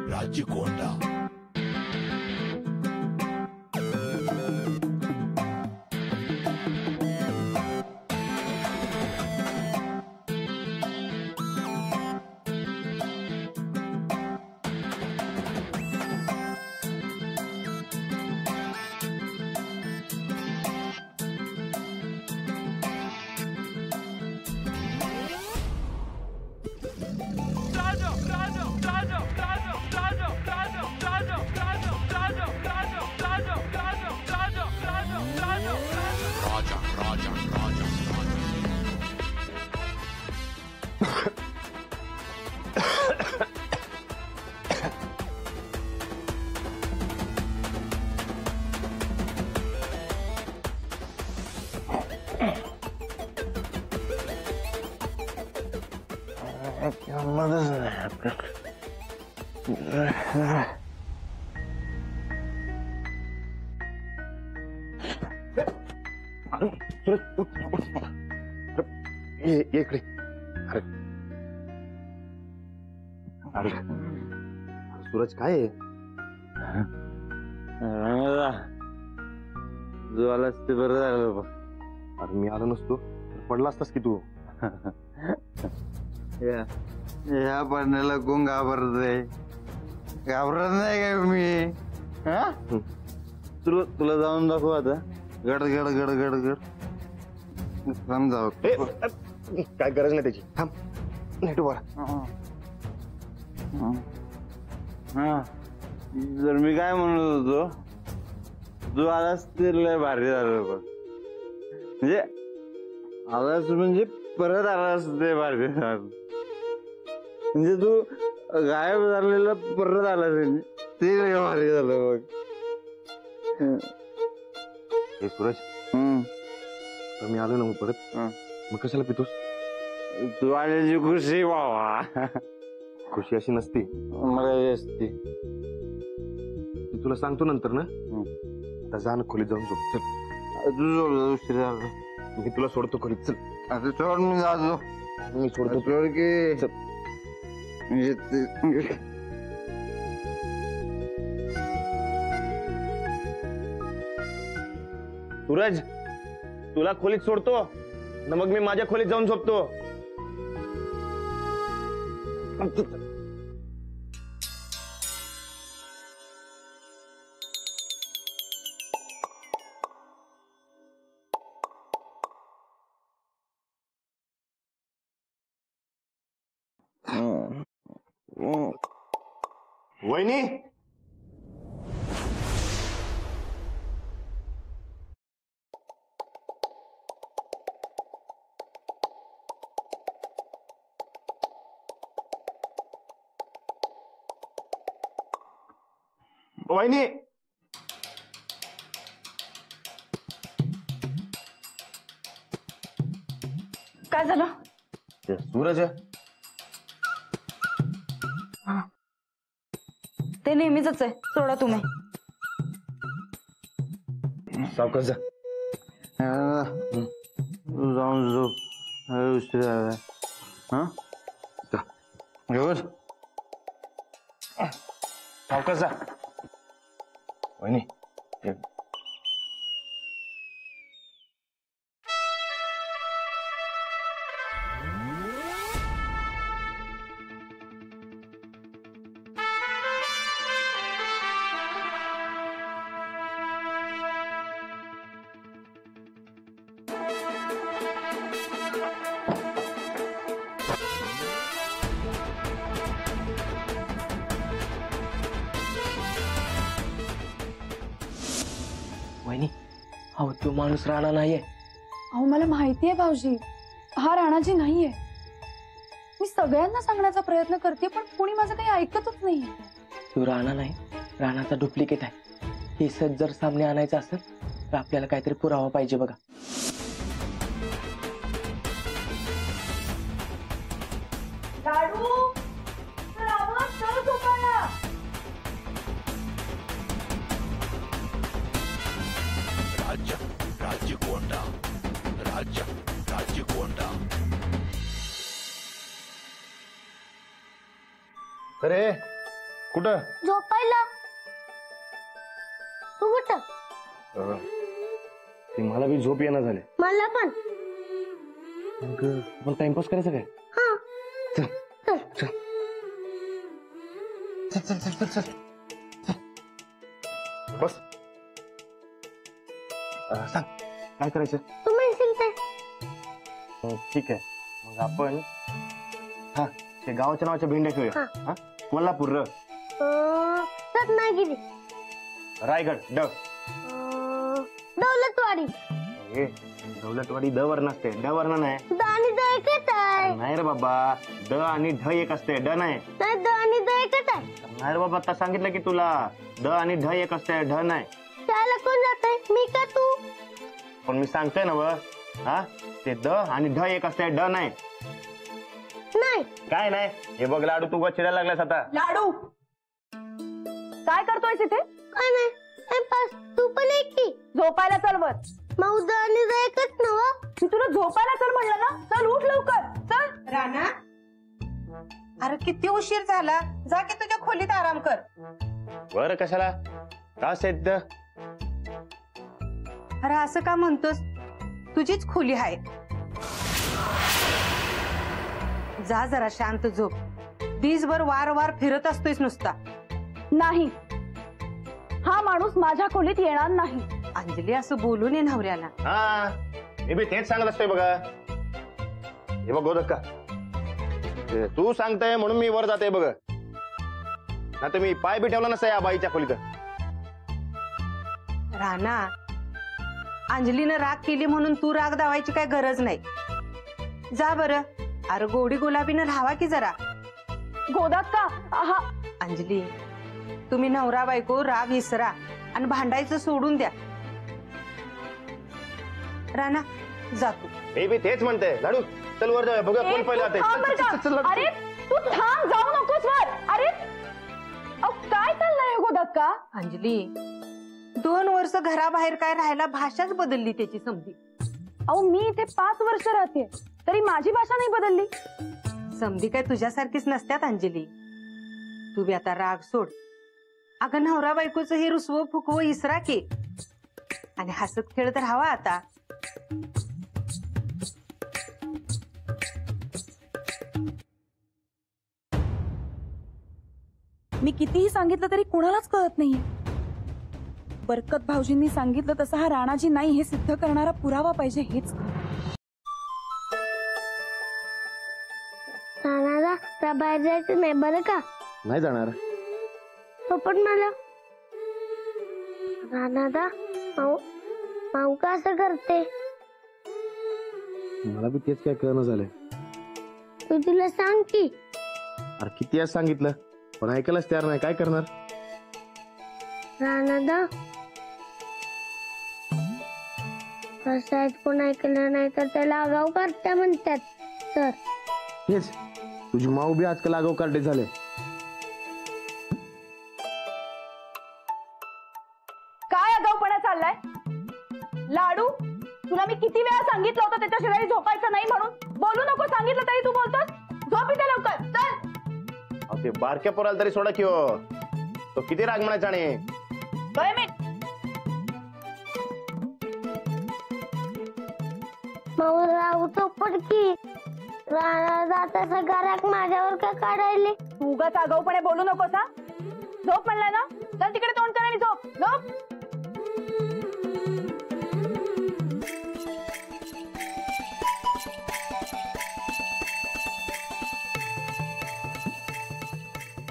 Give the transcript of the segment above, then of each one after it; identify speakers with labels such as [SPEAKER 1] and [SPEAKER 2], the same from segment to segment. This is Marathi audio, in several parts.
[SPEAKER 1] राजकोंडा ये इकडे. अरे सूरज काय आहे?
[SPEAKER 2] जो आलास ते बरं झालं बघ.
[SPEAKER 1] अरे मी आलो नसतो पडला असतास की तू.
[SPEAKER 2] या पडण्याला कोण घाबरतय? घाबरत नाही काय मी? तुला जाऊन दाखव आता. गड गड गड गड गड समजाव.
[SPEAKER 1] काय गरज नाही त्याची. थांब नीट उभा.
[SPEAKER 2] हा जर मी काय म्हणत होतो, तू आलास ते लय भारी झालं बघ. म्हणजे आलास म्हणजे परत आलास ते भारी झालं. म्हणजे तू गायब झालेला परत आलास ते लय भारी झालं बघ.
[SPEAKER 1] हे सूरज मी आलो ना मग परत. मग कशाला पितोस?
[SPEAKER 2] तू आल्याची खुशी बाबा.
[SPEAKER 1] खुशी अशी नसती
[SPEAKER 2] मला असते.
[SPEAKER 1] तुला सांगतो नंतर ना. आता जा ना खोलीत जाऊन झोप. चल
[SPEAKER 2] तू उशीर झाला.
[SPEAKER 1] मी तुला सोडतो खोलीत. चल
[SPEAKER 2] आता सोड. मी जातो.
[SPEAKER 1] मी सोडतो.
[SPEAKER 2] सोड की.
[SPEAKER 1] चल. सूरज तुला खोलीत सोडतो ना, मग मी माझ्या खोलीत जाऊन झोपतो. वहिनी वहिनी
[SPEAKER 3] काय झालं?
[SPEAKER 1] सूरज
[SPEAKER 3] ते नेहमीच आहे. सोडा तुम्ही.
[SPEAKER 1] सावकाश जा.
[SPEAKER 2] जाऊन झोप. उशीर झाला. हा
[SPEAKER 1] सावकाश जा. वहिनी
[SPEAKER 4] वहिनी अहो तो माणूस राणा नाहीये.
[SPEAKER 3] अहो मला माहितीये भाऊजी, हा राणाजी नाहीये. मी सगळ्यांना सांगण्याचा प्रयत्न करते पण कोणी माझं काही ऐकतच नाहीये.
[SPEAKER 4] तो राणा नाही, राणाचा डुप्लिकेट आहे. हे सच जर सामने आणायचं असेल तर आपल्याला काहीतरी पुरावा पाहिजे बघा.
[SPEAKER 1] अरे कुठं
[SPEAKER 5] झोपायला. तू कुठं?
[SPEAKER 1] ते मला बी झोप येणं झाले.
[SPEAKER 5] मला पण.
[SPEAKER 1] मग आपण टाइमपास करायचं काय?
[SPEAKER 5] हा
[SPEAKER 1] चल
[SPEAKER 5] चल.
[SPEAKER 1] चल चल चल चल चल चल बस. सांग काय करायचं?
[SPEAKER 5] तू म्हणशील ते.
[SPEAKER 1] ठीक आहे मग आपण हा ते गावाच्या नावाच्या भेंड्या खेळूया. हा कोल्हापूर
[SPEAKER 5] रत्नागिरी.
[SPEAKER 1] रायगड ड
[SPEAKER 5] दौलतवाडी.
[SPEAKER 1] ए, दौलतवाडी द वर्ण असते ड वर्ण नाही.
[SPEAKER 5] द आणि द एकच आहे.
[SPEAKER 1] नाही रे बाबा द आणि ढ एक असते ड नाही.
[SPEAKER 5] नाही, द आणि द एकच आहे.
[SPEAKER 1] नाही रे बाबा आता सांगितलं की तुला द आणि ढ एक असते ढ नाही.
[SPEAKER 5] त्याला कोण जातंय, मी का तू?
[SPEAKER 1] पण मी सांगतोय ना व हा ते द आणि ढ एक असते ड नाही.
[SPEAKER 5] नाही.
[SPEAKER 1] काय नाही हे बघ लाडू तू चिडायला लागलास आता.
[SPEAKER 3] लाडू काय करतोयस इथे?
[SPEAKER 5] काय नाही, टाइमपास. तू पण एक की.
[SPEAKER 3] झोपायला चल वर.
[SPEAKER 5] मग द आणि द एकच नव.
[SPEAKER 3] मी तुला झोपायला चल म्हणलं ना. चल उठ लवकर चल.
[SPEAKER 6] राणा, अरे किती उशीर झाला, जा की तुझ्या खोलीत आराम कर.
[SPEAKER 1] बर कशाला तास आहेत द.
[SPEAKER 6] अरे असं का म्हणतोस, तुझीच खोली आहे. जा जरा शांत झोप. दिसभर वारंवार फिरत असतोयस नुसता.
[SPEAKER 3] नाही हा माणूस माझ्या खोलीत येणार नाही.
[SPEAKER 6] अंजली असं बोलू नये नवऱ्याला.
[SPEAKER 1] हा मी बी तेच सांगत असतोय बघा. हे बघ गोदक्का तू सांगताय म्हणून मी वर जाते बघ. ना तर मी पाय बी ठेवला नसता या बाईच्या खोलीत.
[SPEAKER 6] राणा, अंजलीनं राग केली म्हणून तू राग दावायची काय गरज नाही. जा बरं. अरे गोडी गुलाबीनं राहावा की जरा.
[SPEAKER 3] गोदाक्का हा
[SPEAKER 6] अंजली, तुम्ही नवरा बायको राग विसरा आणि भांडायचं सोडून द्या. राणा जा तू.
[SPEAKER 1] मी बी तेच म्हणते लाडू चल वर जाऊया बघा कोण पहिलं
[SPEAKER 3] तू थांब बरं का?
[SPEAKER 1] जाते.
[SPEAKER 3] अरे तू थांब जाऊ नकोस वर. अरे अहो, काय चाललंय गोदाक्का?
[SPEAKER 6] अंजली, 2 वर्ष घराबाहेर काय राहायला भाषाच बदलली त्याची समधी.
[SPEAKER 3] अहो मी इथे 5 वर्ष राहते तरी माझी भाषा नाही बदलली.
[SPEAKER 6] समधी काय तुझ्यासारखीच नसत्यात अंजली. तू बी आता राग सोड. अगं नवरा बायकोचं हे रुसवं फुकवं इसरा की आणि हसत खेळत राहावा आता.
[SPEAKER 3] मी कितीही सांगितलं तरी कुणालाच कळत नाहीये. बरकत भाऊजींनी सांगितलं तसं हा राणाजी नाही हे सिद्ध करणारा पुरावा पाहिजे हेच.
[SPEAKER 5] राणाला बाहेर जायचं नाही बरं का?
[SPEAKER 1] नाही जाणार.
[SPEAKER 5] तो पण मला. राणादा माऊ का असं करते?
[SPEAKER 1] मला बी तेच काय कळणं झालंय.
[SPEAKER 5] तू तिला सांग की.
[SPEAKER 1] अरे किती वेळा सांगितलं पण ऐकायलाच तयार नाही. काय करणार?
[SPEAKER 5] राणादा शाळेत कोण ऐकलं नाही तर त्याला आगाऊ करत्या म्हणतात सर.
[SPEAKER 1] हेच तुझी माऊ बी आजकाल आगाऊ काढले झाले.
[SPEAKER 3] काय आगाऊपणा चाललाय? लाडू तुला मी किती वेळा सांगितलं होतं त्याच्या शेजारी झोपायचं नाही म्हणून. बोलू नको सांगितलं तरी तू बोलतोस. झोप इथे लवकर चल.
[SPEAKER 1] ते बारक्या पोराला तरी सोडा की हो. तो किती राग म्हणायचा. आणि
[SPEAKER 5] माऊ राहू तो पडकी. राणा तसं घरात माझ्यावर का काढायले?
[SPEAKER 3] उगाच आगाऊपणे बोलू नकोस हा. झोप म्हणलाय ना. चल तिकडे तोंड कर आणि झोप. झोप.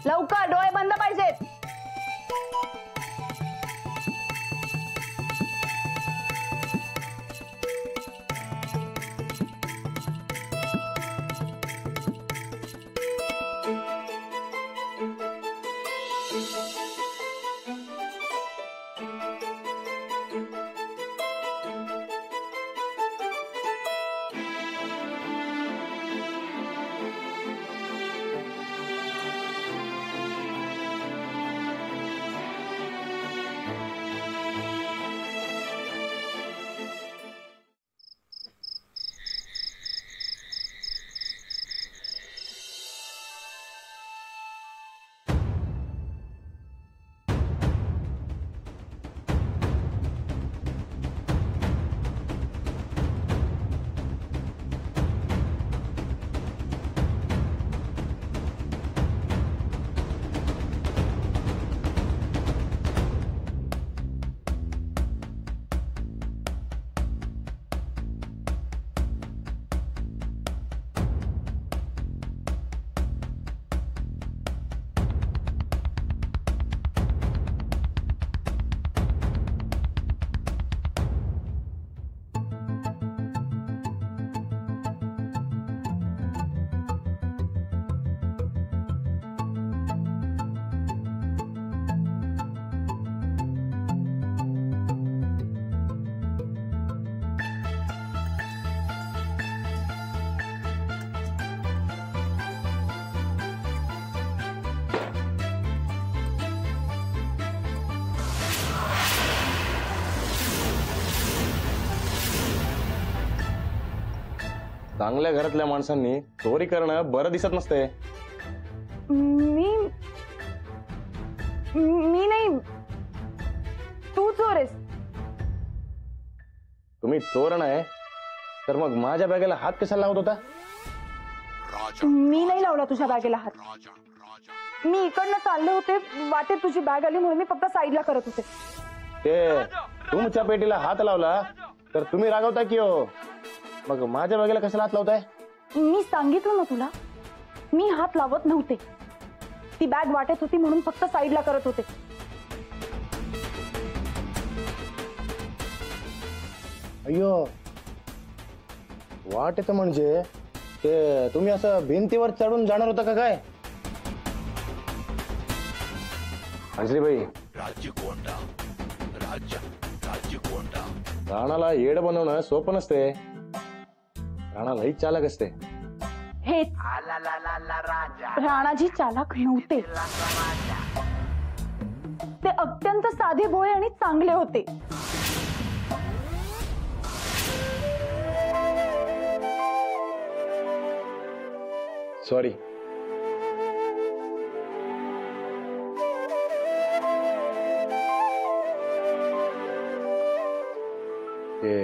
[SPEAKER 3] लवकर डोळे बंद पाहिजेत.
[SPEAKER 1] चांगल्या घरातल्या माणसांनी चोरी करणं बरं दिसत नसते.
[SPEAKER 3] मी मी नाही, तू चोर आहेस.
[SPEAKER 1] तुम्ही चोर नाही तर मग माझ्या बॅगेला हात कशाला लावत होता?
[SPEAKER 3] मी नाही लावला तुझ्या बॅगेला हात. मी इकडनं चालले होते, वाटेत तुझी बॅग आली म्हणून मी फक्त साईडला करत होते.
[SPEAKER 1] ते तुमच्या पेटीला हात लावला तर तुम्ही रागवता की हो, मग माझ्या बॅगेला कशाला हात लावताय?
[SPEAKER 3] मी सांगितलं ना तुला, मी हात लावत नव्हते. ती बॅग वाटेत होती म्हणून फक्त साईडला करत होते.
[SPEAKER 1] अय्यो, वाटेत म्हणजे ते तुम्ही असं भिंतीवर चढून जाणार होता का काय? अंजलीबाई, राणाला येड बनवणं सोपं नसते. राणा लई चालक असते.
[SPEAKER 3] हेच राणाजी चालाक नव्हते. ते अत्यंत साधे भोळे आणि चांगले होते.
[SPEAKER 1] सॉरी. ते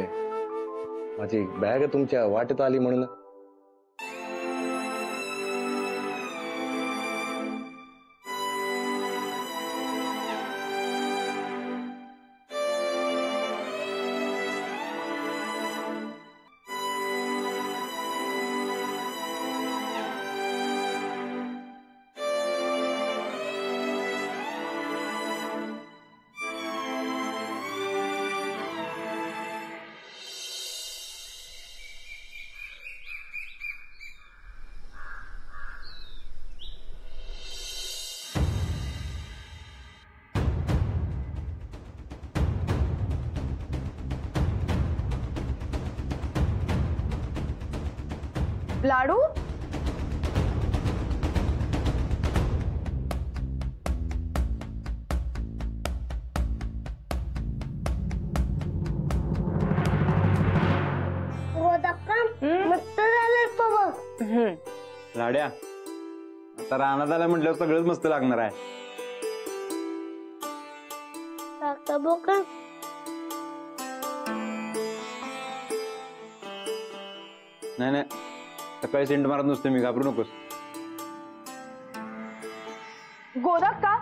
[SPEAKER 1] माझी बॅग तुमच्या वाटेत आली म्हणून.
[SPEAKER 3] लाडू,
[SPEAKER 5] मस्त झालंय बाबा.
[SPEAKER 2] लाड्या, आता रानात आल्या म्हटल्यावर सगळंच मस्त लागणार आहे.
[SPEAKER 5] काका बोका
[SPEAKER 2] नाही नाही, सकाळी सेंट मारत नसते मी, घाबरू नकोस.
[SPEAKER 3] गोरख का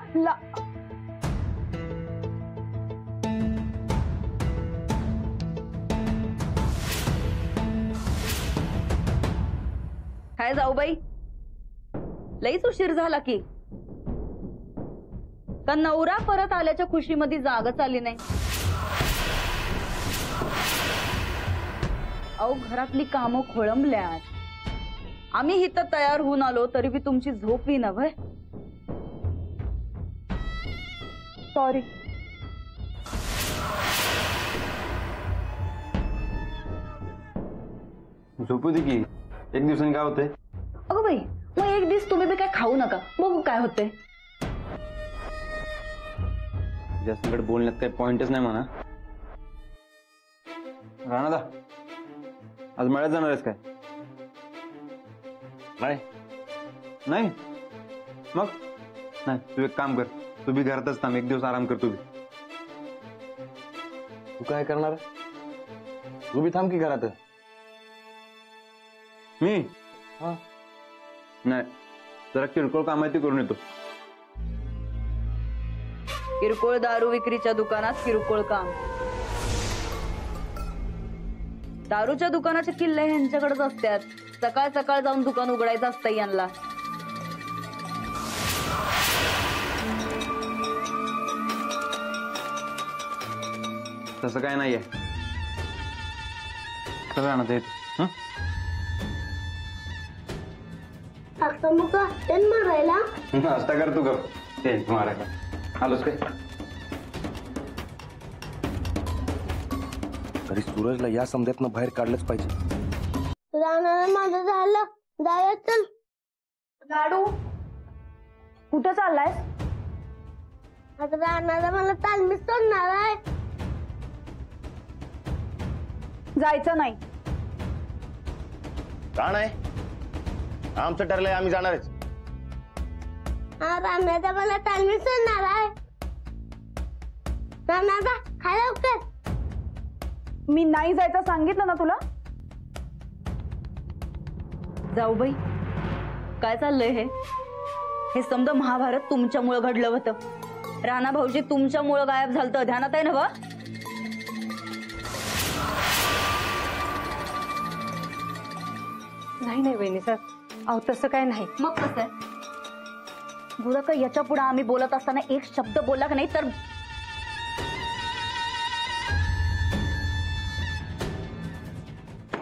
[SPEAKER 7] काय जाऊ बाई, लईच उशीर झाला की. का नवरा परत आल्याच्या खुशीमध्ये जागच आली नाही? अहो, घरातली कामं खोळंबल्यात. आम्ही इथं तयार होऊन आलो तरी बी तुमची झोप येईना व्हय?
[SPEAKER 3] सॉरी.
[SPEAKER 2] झोपू दे की, एक दिवसांनी काय होते.
[SPEAKER 7] अगं बाई, मग एक दिवस तुम्ही बी काय खाऊ नका, बघू काय होते.
[SPEAKER 2] जास्तकडे बोलण्यात काही पॉइंटच नाही म्हणा. राणादा, आज मळ्यात जाणार आहेस काय?
[SPEAKER 1] नाही.
[SPEAKER 2] नाही मग नाही, तू एक काम कर, तू बी घरातच थांब, एक दिवस आराम कर तू बी.
[SPEAKER 1] तू काय करणार? तू बी थांब की घरात.
[SPEAKER 2] मी
[SPEAKER 1] हा.
[SPEAKER 2] नाही, जरा किरकोळ काम आहे ते करून येतो.
[SPEAKER 7] किरकोळ दारू विक्रीच्या दुकानात किरकोळ काम. दारूच्या दुकानाचे किल्ले ह्यांच्याकडेच असतात. सकाळ सकाळ जाऊन दुकान उघडायचं असतं यांना.
[SPEAKER 2] तसं काय नाहीये. चला ना ते.
[SPEAKER 5] काका बोका टेन मारायला
[SPEAKER 2] नाश्ता कर तू, गप ते मारायला आलोच काय.
[SPEAKER 1] तरी सूरजला या समजातनं बाहेर काढलंच पाहिजे.
[SPEAKER 5] रानाला माझं झालं. जाऊया चल.
[SPEAKER 3] लाडू, कुठं चाललाय?
[SPEAKER 5] आता रानाला मला तालमीच सोडणार आहे.
[SPEAKER 3] जायचं नाही.
[SPEAKER 1] का नाही? आमचं ठरलंय, आम्ही जाणारच.
[SPEAKER 5] हा रानादा मला तालमी सोडणार आहे. रानादा खा लवकर.
[SPEAKER 3] मी नाही जायचं सांगितलं ना तुला.
[SPEAKER 7] जाऊबाई, काय चाललंय हे समजा महाभारत तुमच्यामुळे घडलं होतं. राणा भाऊजी तुमच्यामुळे गायब झालतं, ध्यानात आहे ना वा?
[SPEAKER 6] नाही नाही वहिनी सर, अहो तसं काय नाही.
[SPEAKER 7] मग कसं आहे? गुरु का याच्या पुढे आम्ही बोलत असताना एक शब्द बोलला का नाही तर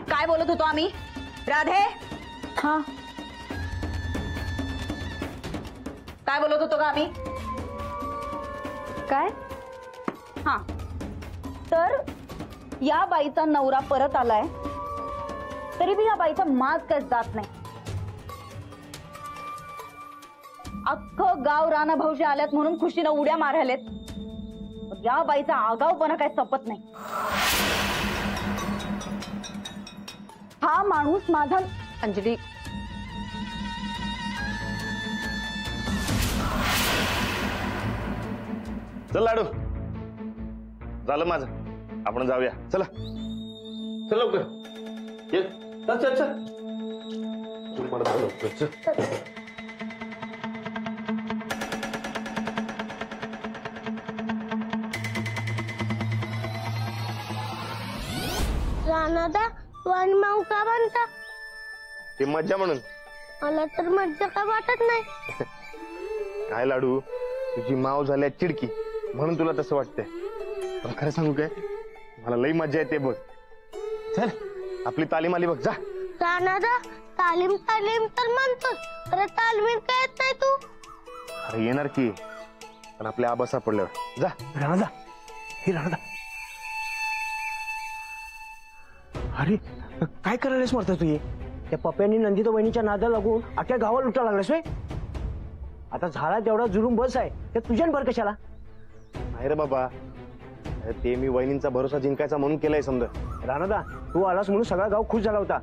[SPEAKER 7] काय बोलत होतो आम्ही? राधे,
[SPEAKER 3] हा,
[SPEAKER 7] काय बोलत होतो का आम्ही?
[SPEAKER 3] काय?
[SPEAKER 7] हा, तर या बाईचा नवरा परत आलाय तरी बी या बाईचा माज काय जात नाही. अख्खं गाव राणा भाऊजी आल्यात म्हणून खुशीनं उड्या मारायलेत. या बाईचा आगाऊपणा काय संपत नाही.
[SPEAKER 3] हा माणूस माझा.
[SPEAKER 6] अंजली,
[SPEAKER 1] चल लाडू, झालं माझं, आपण जाऊया. चला चल लवकर. ये. चल चल चल. तू मला जाऊ लवकर, चल.
[SPEAKER 5] रानादा तू आणि माऊ का म्हणता?
[SPEAKER 1] ते मज्जा म्हणून.
[SPEAKER 5] मला तर मज्जा का वाटत नाही.
[SPEAKER 1] काय लाडू, तुझी माव झाल्या चिडकी म्हणून तुला तसं वाटतंय. पण खरं सांगू काय, मला लई मज्जा येते बघ. चल आपली तालीम आली बघ, जा.
[SPEAKER 5] रानादा तालीम तालीम तर म्हणतोस, अरे तालमीत काय येत नाही तू?
[SPEAKER 1] अरे येणार की, पण आपल्या आबा सापडल्यावर. जा.
[SPEAKER 4] राणा हे राणा. अरे काय करायलास म्हणतो तू? त्या पप्प्यांनी नंदिता वहिनीच्या नादा लागून अख्या गावाला लुटा लागलास वे. आता झाला तेवढा जुलूम बस आहे, त्या तुझ्या भर कशाला?
[SPEAKER 1] नाही रे बाबा, अरे ते मी वहिनींचा भरोसा जिंकायचा म्हणून केलंय समजा.
[SPEAKER 4] राणादा, तू आलास म्हणून सगळा गाव खुश झाला होता.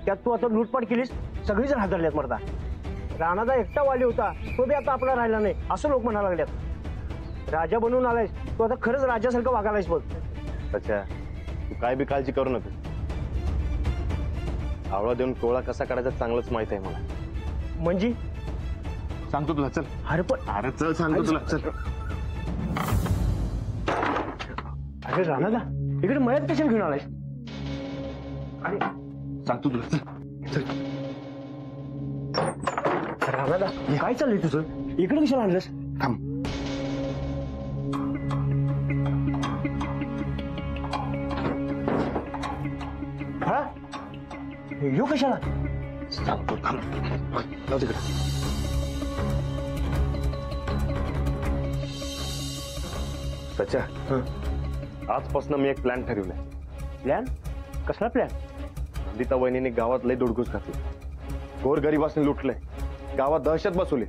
[SPEAKER 4] त्यात तू आता लूटपाट केलीस, सगळीजण हादरल्यात मरता. राणादा एकटा वाली होता, तो बी आता आपला राहिला नाही असं लोक म्हणायला लागल्यात. राजा बनवून आलायस तू, आता खरंच राजासारखं वागायलायस बघ.
[SPEAKER 1] अच्छा, तू काय बी काळजी करू नको. आवळा देऊन कोळा कसा काढायचा चांगलंच माहित आहे मला.
[SPEAKER 4] म्हणजे
[SPEAKER 1] सांगतो तुला, चल.
[SPEAKER 4] अरे पण
[SPEAKER 1] अरे चल, सांगतो तुला, चल.
[SPEAKER 4] अरे राणादा, इकडे मयत कशाला घेऊन आलायस?
[SPEAKER 1] अरे सांगतो तुला, चल चल.
[SPEAKER 4] राणादा, काय चाललंय तुझं? इकडे कशाला आणलंस?
[SPEAKER 1] थांब.
[SPEAKER 4] हा, येऊ कशाला?
[SPEAKER 1] सांगतो, थांब. जाऊ तिकडे. सच्या, आजपासून मी एक प्लॅन ठरवलाय.
[SPEAKER 4] प्लॅन? कसला प्लॅन?
[SPEAKER 1] नंदिता वहिनीने गावात लय दुडगूस घातली. गोर गरीबासने लुटलंय, गावात दहशत बसवली.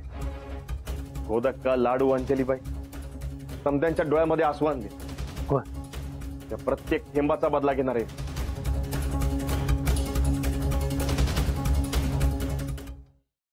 [SPEAKER 1] गोदक्का, लाडू, अंजलीबाई समद्यांच्या डोळ्यामध्ये आसू आणले.
[SPEAKER 4] कोण?
[SPEAKER 1] त्या प्रत्येक थेंबाचा बदला घेणार आहे.